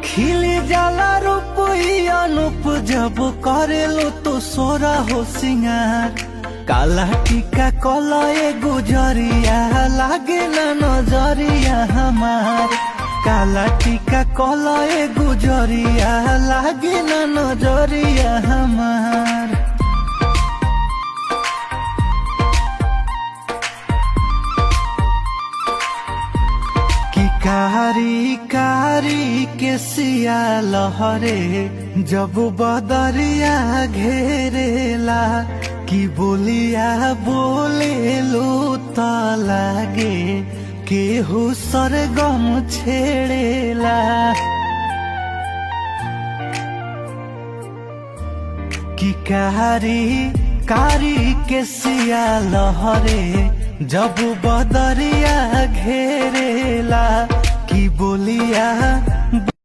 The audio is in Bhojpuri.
खिली जाला रूप अनूप जब करेलो तो सोरा हो सिंगार। काला टीका कलए गुजरिया लागे ना नजरिया हमार। काला टीका कलए गुजरिया लागे ना नजरिया हमार। कारी कारी के सिया लहरे जब बदरिया घेरेला। की बोलिया बोले लो त लागे केहू सरगम छेड़ेला। की कारी कारी के सिया लहरे जब बदरिया घेरेला। की बोलिया